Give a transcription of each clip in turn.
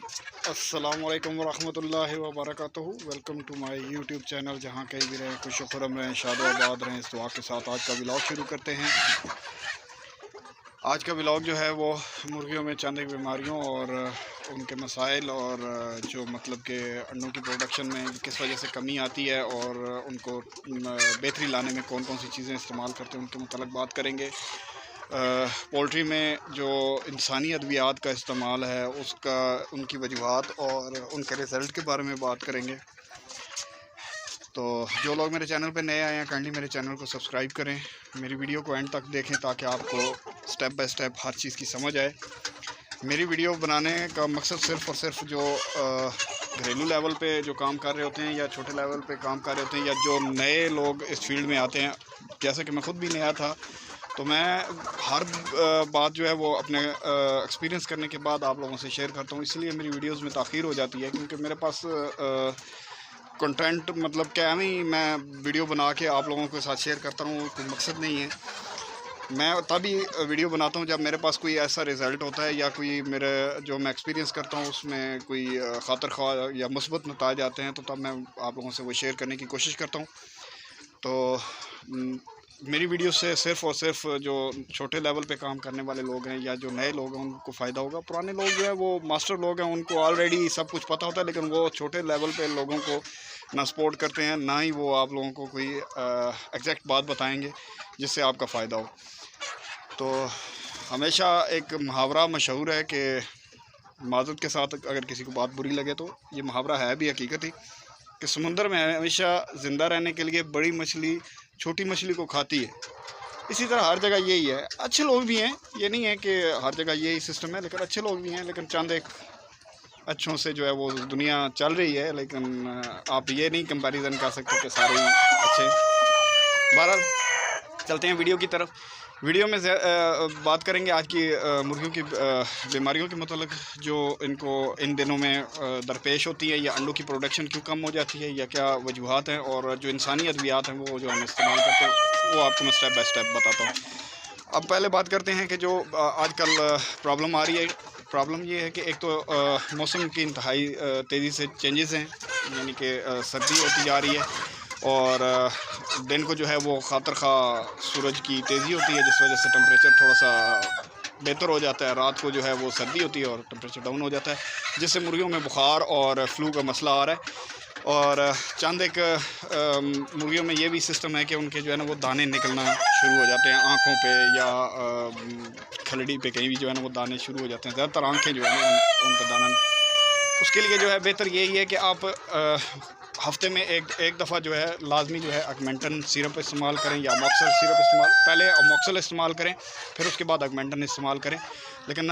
अस्सलाम वालेकुम वरहमतुल्लाहि वबरकातुहू। Welcome to my YouTube channel. जहाँ कहीं भी रहें, खुश खुरम रहें, शादो आबाद रहें, इस दुआ के साथ आज का व्लॉग शुरू करते हैं। आज का व्लॉग जो है वो मुर्गियों में चंद बीमारियों और उनके मसाइल और जो मतलब कि अंडों की प्रोडक्शन में किस वजह से कमी आती है और उनको बेहतरी लाने में कौन कौन सी चीज़ें इस्तेमाल करते हैं उनके मुताल्लिक़ बात करेंगे। पोल्ट्री में जो इंसानी अद्वियात का इस्तेमाल है उसका, उनकी वजूहात और उनके रिज़ल्ट के बारे में बात करेंगे। तो जो लोग मेरे चैनल पे नए आए हैं, काइंडली मेरे चैनल को सब्सक्राइब करें, मेरी वीडियो को एंड तक देखें ताकि आपको स्टेप बाय स्टेप हर चीज़ की समझ आए। मेरी वीडियो बनाने का मकसद सिर्फ़ और सिर्फ जो घरेलू लेवल पे जो काम कर रहे होते हैं या छोटे लेवल पे काम कर रहे होते हैं या जो नए लोग इस फील्ड में आते हैं, जैसे कि मैं ख़ुद भी नया था, तो मैं हर बात जो है वो अपने एक्सपीरियंस करने के बाद आप लोगों से शेयर करता हूँ। इसलिए मेरी वीडियोस में ताख़ीर हो जाती है क्योंकि मेरे पास कंटेंट मतलब क्या ही मैं वीडियो बना के आप लोगों के साथ शेयर करता हूँ, कोई मकसद नहीं है। मैं तभी वीडियो बनाता हूँ जब मेरे पास कोई ऐसा रिज़ल्ट होता है या कोई मेरे जो मैं एक्सपीरियंस करता हूँ उसमें कोई खातिर ख्वाह या मुस्बत नताइज आते हैं, तो तब मैं आप लोगों से वो शेयर करने की कोशिश करता हूँ। तो मेरी वीडियो से सिर्फ़ और सिर्फ जो छोटे लेवल पे काम करने वाले लोग हैं या जो नए लोग हैं उनको फ़ायदा होगा। पुराने लोग जो हैं वो मास्टर लोग हैं, उनको ऑलरेडी सब कुछ पता होता है, लेकिन वो छोटे लेवल पे लोगों को ना सपोर्ट करते हैं, ना ही वो आप लोगों को कोई एग्जैक्ट बात बताएंगे जिससे आपका फ़ायदा हो। तो हमेशा एक मुहावरा मशहूर है कि माज़रत के साथ अगर किसी को बात बुरी लगे तो ये मुहावरा है भी हकीकत ही कि समुंदर में हमेशा ज़िंदा रहने के लिए बड़ी मछली छोटी मछली को खाती है। इसी तरह हर जगह यही है। अच्छे लोग भी हैं, ये नहीं है कि हर जगह यही सिस्टम है, लेकिन अच्छे लोग भी हैं, लेकिन चंद एक अच्छों से जो है वो दुनिया चल रही है। लेकिन आप ये नहीं कंपैरिजन कर सकते कि सारे ही अच्छे। बहरहाल चलते हैं वीडियो की तरफ। वीडियो में बात करेंगे आज की मुर्गियों की बीमारियों के मतलब जो इनको इन दिनों में दरपेश होती है, या अंडों की प्रोडक्शन क्यों कम हो जाती है, या क्या वजूहात हैं, और जो इंसानी अद्वियात हैं वो जो हम इस्तेमाल करते हैं वो आपको मैं स्टेप बाय स्टेप बताता हूँ। अब पहले बात करते हैं कि जो आजकल प्रॉब्लम आ रही है। प्रॉब्लम ये है कि एक तो मौसम की इंतहाई तेज़ी से चेंजेस हैं, यानी कि सर्दी होती जा रही है और दिन को जो है वो खातर खा सूरज की तेज़ी होती है, जिस वजह से टेम्परेचर थोड़ा सा बेहतर हो जाता है। रात को जो है वो सर्दी होती है और टेम्परेचर डाउन हो जाता है, जिससे मुर्गियों में बुखार और फ्लू का मसला आ रहा है। और चंद एक मुर्गियों में ये भी सिस्टम है कि उनके जो है ना वो दाने निकलना शुरू हो जाते हैं आँखों पे या खलड़ी पे, कहीं भी जो है ना वो दाने शुरू हो जाते हैं। ज़्यादातर आँखें जो है ना उन पर दाना। उसके लिए जो है बेहतर यही है कि आप हफ्ते में एक दफ़ा जो है लाजमी जो है ऑगमेंटन सिरप इस्तेमाल करें या अमोक्सल सिरप इस्तेमाल, पहले अमोक्सल इस्तेमाल करें फिर उसके बाद ऑगमेंटन इस्तेमाल करें। लेकिन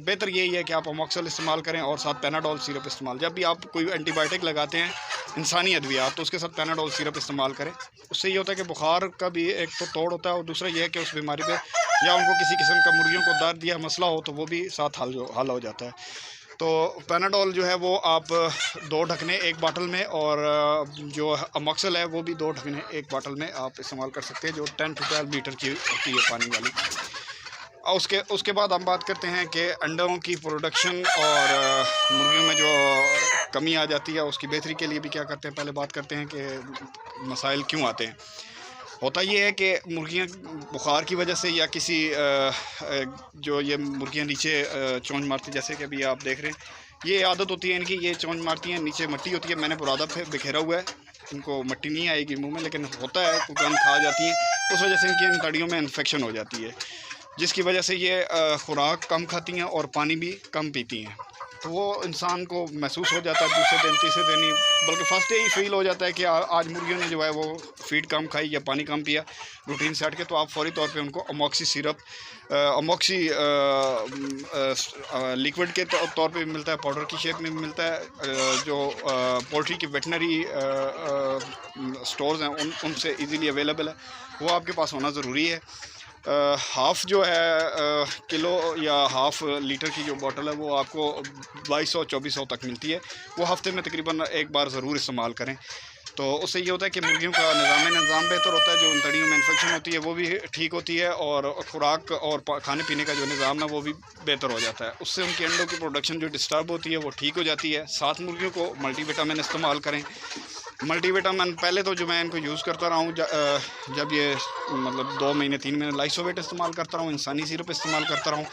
बेहतर यही है कि आप अमोक्सल इस्तेमाल करें और साथ पैनाडोल सिरप इस्तेमाल। जब भी आप कोई एंटीबायोटिक लगाते हैं इंसानी अद्वियात, तो उसके साथ पैनाडोल सिरप इस्तेमाल करें। उससे ये होता है कि बुखार का भी एक तो तोड़ होता है और दूसरा ये है कि उस बीमारी पे या उनको किसी किस्म का मुर्गियों को दर्द या मसला हो तो वो भी साथ हल हो जाता है। तो पैनाडोल जो है वो आप 2 ढकने एक बाटल में, और जो अमोक्सल है वो भी 2 ढकने एक बाटल में आप इस्तेमाल कर सकते हैं, जो 10 to 12 लीटर की होती है पानी वाली। और उसके बाद हम बात करते हैं कि अंडों की प्रोडक्शन और मुर्गियों में जो कमी आ जाती है उसकी बेहतरी के लिए भी क्या करते हैं। पहले बात करते हैं कि मसाइल क्यों आते हैं। होता ये है कि मुर्गियाँ बुखार की वजह से या किसी जो ये मुर्गियाँ नीचे चोंच मारती, जैसे कि अभी आप देख रहे हैं, ये आदत होती है इनकी, ये चोंच मारती हैं, नीचे मिट्टी होती है, मैंने बुरादा पे बिखेरा हुआ है, इनको मिट्टी नहीं आएगी मुंह में, लेकिन होता है कुछ गंद खा जाती हैं, उस वजह से इनकी इन तड़ियों में इन्फेक्शन हो जाती है, जिसकी वजह से ये खुराक कम खाती हैं और पानी भी कम पीती हैं। तो वो इंसान को महसूस हो जाता है दूसरे दिन तीसरे दिन ही, बल्कि फर्स्ट डे ही फील हो जाता है कि आज मुर्गियों ने जो है वो फीड कम खाई या पानी कम पिया रूटीन से हट के। तो आप फौरी तौर पे उनको अमोक्सी सिरप, अमोक्सी लिक्विड के तौर पे भी मिलता है, पाउडर की शेप में भी मिलता है, जो पोल्ट्री की वेटनरी स्टोर्स हैं उनसे इजीली अवेलेबल है, वो आपके पास होना ज़रूरी है। हाफ़ जो है किलो या हाफ़ लीटर की जो बोतल है वो आपको 2200-2400 तक मिलती है। वो हफ़्ते में तकरीबन एक बार ज़रूर इस्तेमाल करें। तो उससे ये होता है कि मुर्गियों का निज़ाम बेहतर होता है, जो तड़ियों में इन्फेक्शन होती है वो भी ठीक होती है, और खुराक और खाने पीने का जो निज़ाम है वो भी बेहतर हो जाता है। उससे उनके अंडों की प्रोडक्शन जो डिस्टर्ब होती है वो ठीक हो जाती है। साथ मुर्गियों को मल्टीविटामिन इस्तेमाल करें। मल्टीविटामिन पहले तो जो मैं इनको यूज़ करता रहा हूँ, जब ये मतलब 2 महीने 3 महीने लाइसोवेट इस्तेमाल करता रहा हूँ, इंसानी सिरप इस्तेमाल करता रहा हूँ,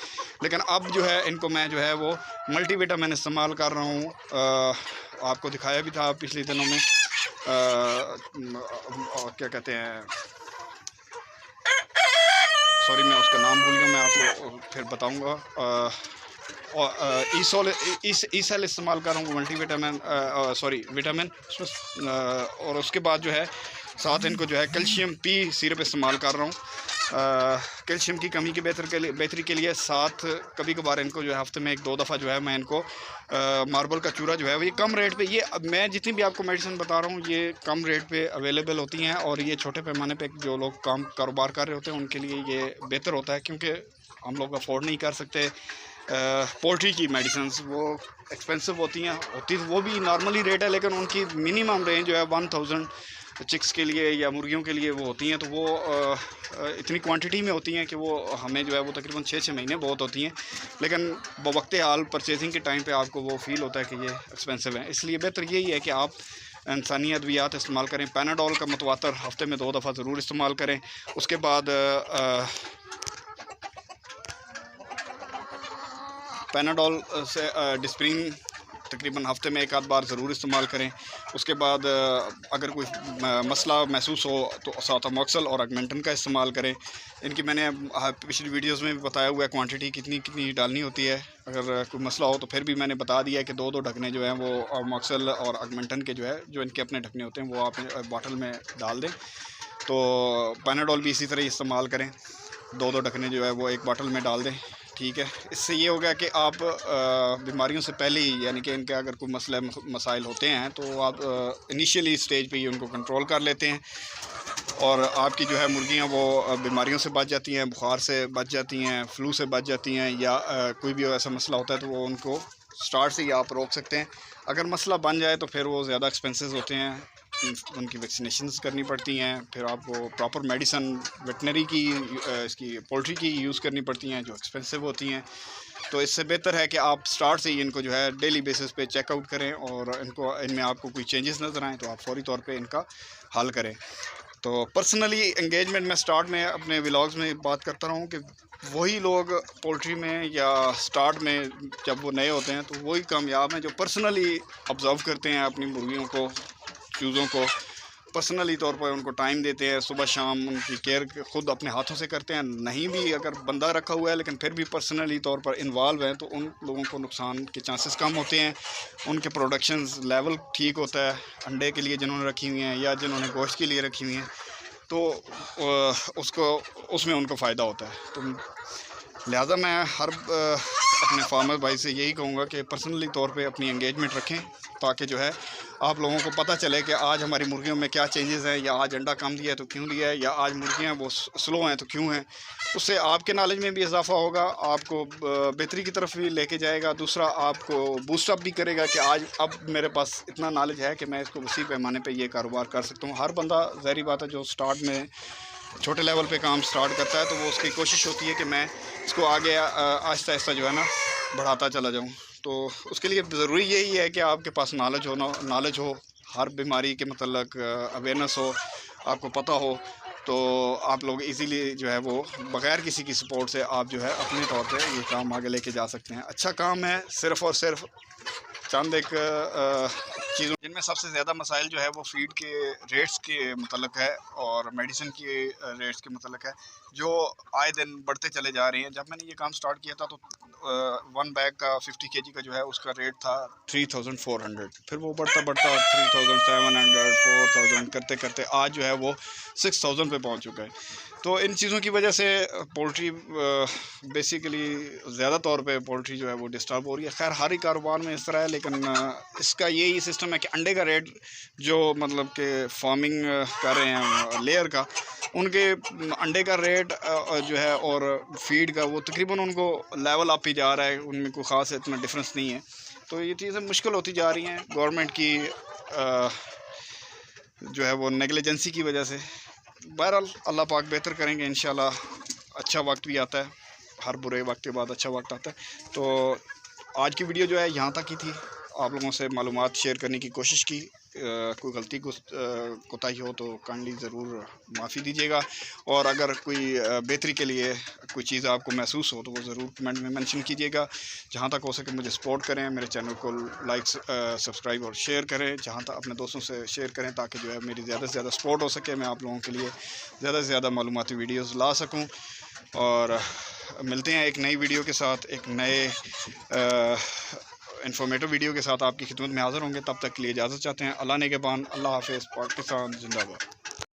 लेकिन अब जो है इनको मैं जो है वो मल्टीविटामिन इस्तेमाल कर रहा हूँ। आपको दिखाया भी था पिछले दिनों में, क्या कहते हैं, सॉरी मैं उसका नाम भूल गया, मैं आपको फिर बताऊंगा। और ईसेल इस्तेमाल कर रहा हूँ, मल्टीविटामिन सॉरी विटामिन, और उसके बाद जो है साथ इनको जो है कैल्शियम पी सिरप इस्तेमाल कर रहा हूँ कैल्शियम की कमी की बेहतरी के लिए। साथ कभी कभार इनको जो है हफ्ते में 1-2 दफ़ा जो है मैं इनको मार्बल का चूरा जो है वो ये कम रेट पे, ये मैं जितनी भी आपको मेडिसिन बता रहा हूँ ये कम रेट पे अवेलेबल होती हैं, और ये छोटे पैमाने पे जो लोग कारोबार कर रहे होते हैं उनके लिए ये बेहतर होता है, क्योंकि हम लोग अफोर्ड नहीं कर सकते। पोल्ट्री की मेडिसिन वो एक्सपेंसिव होती हैं, वो भी नॉर्मली रेट है, लेकिन उनकी मिनिमम रेंज जो है 1000 चिक्स के लिए या मुर्गियों के लिए वो होती हैं, तो वो इतनी क्वांटिटी में होती हैं कि वो हमें जो है वो तकरीबन 6-6 महीने बहुत होती हैं, लेकिन बवक्त हाल परचेजिंग के टाइम पे आपको वो फ़ील होता है कि ये एक्सपेंसिव है। इसलिए बेहतर यही है कि आप इंसानी अद्वियात इस्तेमाल करें। पैनाडोल का मतवातर हफ्ते में 2 दफ़ा ज़रूर इस्तेमाल करें। उसके बाद पैनाडोल से डिस्प्रिन तकरीबन हफ्ते में 1-आध बार ज़रूर इस्तेमाल करें। उसके बाद अगर कोई मसला महसूस हो तो साथामोक्सल और ऑगमेंटन का इस्तेमाल करें। इनकी मैंने पिछली वीडियोस में भी बताया हुआ है क्वांटिटी कितनी डालनी होती है। अगर कोई मसला हो तो फिर भी मैंने बता दिया है कि 2-2 ढकने जो हैं वो मोक्सल और ऑगमेंटन के जो इनके अपने ढकने होते हैं वो आप बॉटल में डाल दें। तो पैनाडोल भी इसी तरह इस्तेमाल करें, 2-2 ढकने जो है वो एक बॉटल में डाल दें, ठीक है। इससे ये हो गया कि आप बीमारियों से पहले ही, यानी कि इनके अगर कोई मसाइल होते हैं तो आप इनिशियली स्टेज पे ही उनको कंट्रोल कर लेते हैं, और आपकी जो है मुर्गियां वो बीमारियों से बच जाती हैं, बुखार से बच जाती हैं, फ्लू से बच जाती हैं, या कोई भी ऐसा मसला होता है तो वो उनको स्टार्ट से ही आप रोक सकते हैं। अगर मसला बन जाए तो फिर वो ज़्यादा एक्सपेंसेस होते हैं, उनकी वैक्सीनेशंस करनी पड़ती हैं, फिर आपको प्रॉपर मेडिसन वेटनरी की इसकी पोल्ट्री की यूज़ करनी पड़ती हैं जो एक्सपेंसिव होती हैं। तो इससे बेहतर है कि आप स्टार्ट से ही इनको जो है डेली बेसिस पे चेकआउट करें, और इनमें आपको कोई चेंजेस नज़र आएँ तो आप फौरी तौर पे इनका हल करें। तो पर्सनली एंगेजमेंट में स्टार्ट में अपने व्लॉग्स में बात करता रहा हूँ कि वही लोग पोल्ट्री में या स्टार्ट में जब वो नए होते हैं तो वही कामयाब हैं जो पर्सनली ऑब्ज़र्व करते हैं अपनी मुर्गियों को, चूज़ों को, पर्सनली तौर पर उनको टाइम देते हैं, सुबह शाम उनकी केयर ख़ुद अपने हाथों से करते हैं। नहीं भी अगर बंदा रखा हुआ है लेकिन फिर भी पर्सनली तौर पर इन्वॉल्व हैं तो उन लोगों को नुकसान के चांसेस कम होते हैं, उनके प्रोडक्शन लेवल ठीक होता है। अंडे के लिए जिन्होंने रखी हुई हैं या जिन्होंने गोश्त के लिए रखी हुई हैं तो उसमें उनको फ़ायदा होता है। तो लिहाजा मैं हर अपने फार्मर भाई से यही कहूँगा कि पर्सनली तौर पे अपनी एंगेजमेंट रखें, ताकि जो है आप लोगों को पता चले कि आज हमारी मुर्गियों में क्या चेंजेस हैं, या आज अंडा कम दिया है तो क्यों दिया है, या आज मुर्गियाँ वो स्लो हैं तो क्यों हैं। उससे आपके नॉलेज में भी इजाफा होगा, आपको बेहतरी की तरफ भी लेके जाएगा। दूसरा, आपको बूस्टअप भी करेगा कि आज अब मेरे पास इतना नॉलेज है कि मैं इसको वसी पैमाने पे ये कारोबार कर सकता हूँ। हर बंदा ज़ाहिर बात है जो स्टार्ट में छोटे लेवल पे काम स्टार्ट करता है तो वो उसकी कोशिश होती है कि मैं इसको आगे आहिस्ता आहिस्ता जो है ना बढ़ाता चला जाऊँ। तो उसके लिए ज़रूरी यही है कि आपके पास नॉलेज हो, हर बीमारी के मतलब अवेयरनेस हो, आपको पता हो, तो आप लोग इजीली जो है वो बग़ैर किसी की सपोर्ट से आप जो है अपने तौर पे ये काम आगे लेके जा सकते हैं। अच्छा काम है, सिर्फ़ और सिर्फ चंद एक चीज़ों जिनमें सबसे ज़्यादा मसाइल जो है वो फीड के रेट्स के मतलब है और मेडिसिन के रेट्स के मतलब है, जो आए दिन बढ़ते चले जा रहे हैं। जब मैंने ये काम स्टार्ट किया था तो 1 बैग का 50 kg का जो है उसका रेट था 3400, फिर वो बढ़ता 3700 4000 करते करते आज जो है वो 6000 पे पहुंच चुका है। तो इन चीज़ों की वजह से पोल्ट्री बेसिकली ज़्यादा तौर पे पोल्ट्री जो है वो डिस्टर्ब हो रही है। खैर हर ही कारोबार में इस तरह है, लेकिन इसका यही सिस्टम है कि अंडे का रेट जो मतलब कि फार्मिंग कर रहे हैं लेयर का, उनके अंडे का रेट जो है और फीड का वो तकरीबन उनको लेवल अप ही जा रहा है, उनमें कोई ख़ास इतना डिफरेंस नहीं है। तो ये चीज़ें मुश्किल होती जा रही हैं। गवर्नमेंट की जो है वो नेगलिजेंसी की वजह से। बहरहाल अल्लाह पाक बेहतर करेंगे इंशाल्लाह। अच्छा वक्त भी आता है, हर बुरे वक्त के बाद अच्छा वक्त आता है। तो आज की वीडियो जो है यहाँ तक ही थी। आप लोगों से मालूमात शेयर करने की कोशिश की। कोई गलती कोताही हो तो काइंडली ज़रूर माफ़ी दीजिएगा। और अगर कोई बेहतरी के लिए कोई चीज़ आपको महसूस हो तो वो ज़रूर कमेंट में मेंशन कीजिएगा। जहाँ तक हो सके मुझे सपोर्ट करें, मेरे चैनल को लाइक सब्सक्राइब और शेयर करें। जहाँ तक अपने दोस्तों से शेयर करें ताकि जो है मेरी ज़्यादा से ज़्यादा सपोर्ट हो सके, मैं आप लोगों के लिए ज़्यादा से ज़्यादा मालूमाती वीडियोज़ ला सकूँ। और मिलते हैं एक नई वीडियो के साथ, एक नए इन्फॉर्मेटिव वीडियो के साथ आपकी खिदमत में हाज़िर होंगे। तब तक के लिए इजाज़त चाहते हैं। अल्लाह ने के बान, अल्लाह हाफ़िज़, पाकिस्तान जिंदाबाद।